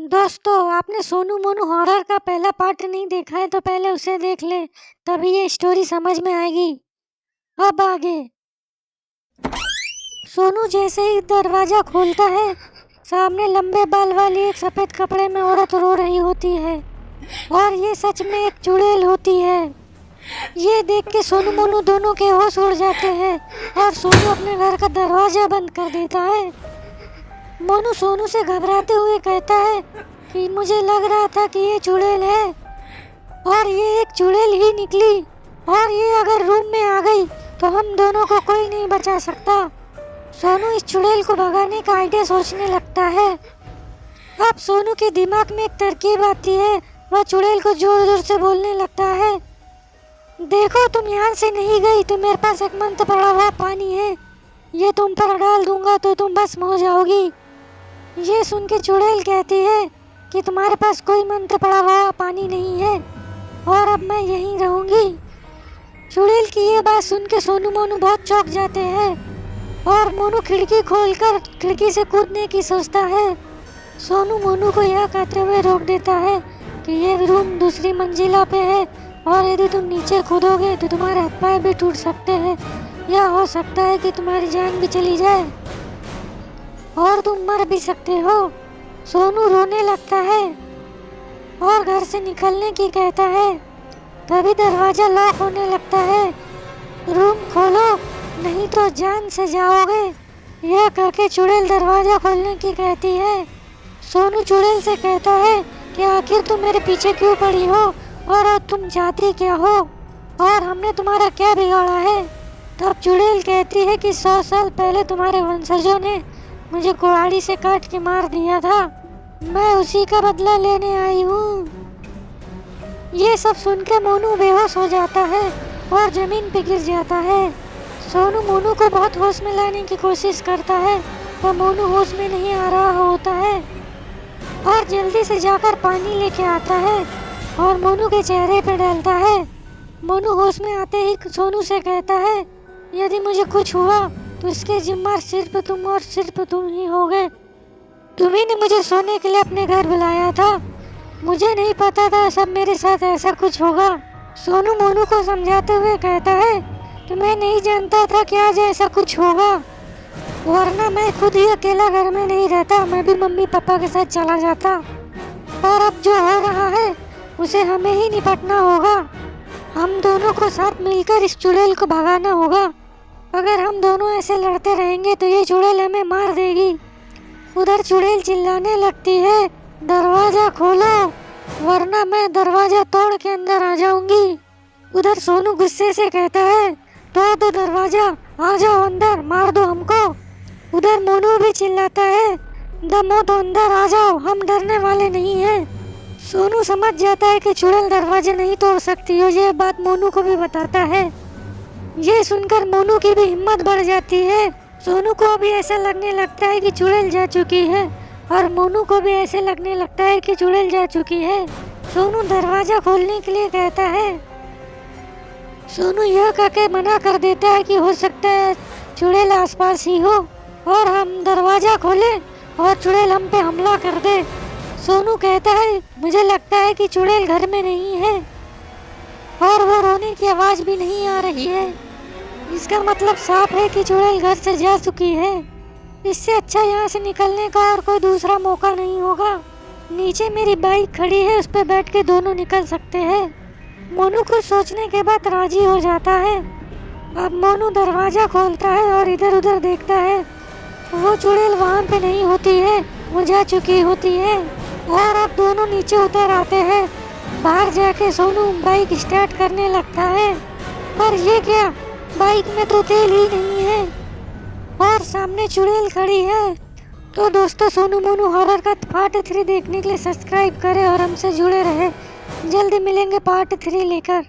दोस्तों, आपने सोनू मोनू हॉरर का पहला पार्ट नहीं देखा है तो पहले उसे देख ले, तभी ये स्टोरी समझ में आएगी। अब आगे। सोनू जैसे ही दरवाजा खोलता है, सामने लंबे बाल वाली एक सफेद कपड़े में औरत रो रही होती है और ये सच में एक चुड़ैल होती है। ये देख के सोनू मोनू दोनों के होश उड़ जाते हैं और सोनू अपने घर का दरवाजा बंद कर देता है। मोनू सोनू से घबराते हुए कहता है कि मुझे लग रहा था कि ये चुड़ैल है और ये एक चुड़ैल ही निकली और ये अगर रूम में आ गई तो हम दोनों को कोई नहीं बचा सकता। सोनू इस चुड़ैल को भगाने का आइडिया सोचने लगता है। अब सोनू के दिमाग में एक तरकीब आती है। वह चुड़ैल को जोर जोर से बोलने लगता है, देखो तुम यहाँ से नहीं गई तो मेरे पास एक मंत्र पड़ा हुआ पानी है, ये तुम पर डाल दूंगा तो तुम भस्म हो जाओगी। ये सुन के चुड़ैल कहती है कि तुम्हारे पास कोई मंत्र पड़ा हुआ पानी नहीं है और अब मैं यहीं रहूंगी। चुड़ैल की ये बात सुन के सोनू मोनू बहुत चौंक जाते हैं और मोनू खिड़की खोलकर खिड़की से कूदने की सोचता है। सोनू मोनू को यह कहते हुए रोक देता है कि ये रूम दूसरी मंजिला पे है और यदि तुम नीचे कूदोगे तो तुम्हारे हाथ पैर भी टूट सकते हैं या हो सकता है कि तुम्हारी जान भी चली जाए और तुम मर भी सकते हो। सोनू रोने लगता है और घर से निकलने की कहता है। तभी दरवाजा लॉक होने लगता है। रूम खोलो नहीं तो जान से जाओगे, यह कहकर चुड़ैल दरवाजा खोलने की कहती है। सोनू चुड़ैल से कहता है कि आखिर तुम मेरे पीछे क्यों पड़ी हो और तुम चाहती क्या हो और हमने तुम्हारा क्या बिगाड़ा है। तब चुड़ैल कहती है कि 100 साल पहले तुम्हारे वंशजों ने मुझे कुल्हाड़ी से काट के मार दिया था, मैं उसी का बदला लेने आई हूँ। ये सब सुन के मोनू बेहोश हो जाता है और जमीन पे गिर जाता है। सोनू मोनू को बहुत होश में लाने की कोशिश करता है पर मोनू होश में नहीं आ रहा होता है और जल्दी से जाकर पानी लेके आता है और मोनू के चेहरे पे डालता है। मोनू होश में आते ही सोनू से कहता है, यदि मुझे कुछ हुआ तो इसके जिम्मेदार सिर्फ तुम और सिर्फ तुम ही होगे। तुम्ही ने मुझे सोने के लिए अपने घर बुलाया था, मुझे नहीं पता था सब मेरे साथ ऐसा कुछ होगा। सोनू मोनू को समझाते हुए कहता है कि मैं नहीं जानता था कि आज ऐसा कुछ होगा, वरना मैं खुद ही अकेला घर में नहीं रहता, मैं भी मम्मी पापा के साथ चला जाता। और अब जो हो रहा है उसे हमें ही निपटना होगा। हम दोनों को साथ मिलकर इस चुड़ैल को भगाना होगा। अगर हम दोनों ऐसे लड़ते रहेंगे तो ये चुड़ैल हमें मार देगी। उधर चुड़ैल चिल्लाने लगती है, दरवाजा खोलो वरना मैं दरवाजा तोड़ के अंदर आ जाऊंगी। उधर सोनू गुस्से से कहता है, तोड़ दो दरवाजा, आ जाओ अंदर, मार दो हमको। उधर मोनू भी चिल्लाता है, दम हो तो अंदर आ जाओ, हम डरने वाले नहीं हैं। सोनू समझ जाता है कि चुड़ैल दरवाजा नहीं तोड़ सकती और ये बात मोनू को भी बताता है। ये सुनकर मोनू की भी हिम्मत बढ़ जाती है। सोनू को अभी ऐसा लगने लगता है कि चुड़ैल जा चुकी है और मोनू को भी ऐसे लगने लगता है कि चुड़ैल जा चुकी है। सोनू दरवाजा खोलने के लिए कहता है। सोनू यह कहकर मना कर देता है कि हो सकता है चुड़ैल आसपास ही हो और हम दरवाजा खोलें और चुड़ैल हम पे हमला कर दे। सोनू कहता है, मुझे लगता है कि चुड़ैल घर में नहीं है और वो रोने की आवाज़ भी नहीं आ रही है, इसका मतलब साफ है कि चुड़ैल घर से जा चुकी है। इससे अच्छा यहाँ से निकलने का और कोई दूसरा मौका नहीं होगा। नीचे मेरी बाइक खड़ी है, उस पर बैठ के दोनों निकल सकते हैं। मोनू कुछ सोचने के बाद राजी हो जाता है। अब मोनू दरवाज़ा खोलता है और इधर उधर देखता है। वो चुड़ैल वहाँ पे नहीं होती है, वो जा चुकी होती है। और अब दोनों नीचे उतर आते हैं। बाहर जाके सोनू बाइक स्टार्ट करने लगता है, पर ये क्या, बाइक में तो तेल ही नहीं है और सामने चुड़ैल खड़ी है। तो दोस्तों, सोनू मोनू हॉरर का पार्ट 3 देखने के लिए सब्सक्राइब करें और हमसे जुड़े रहे। जल्दी मिलेंगे पार्ट 3 लेकर।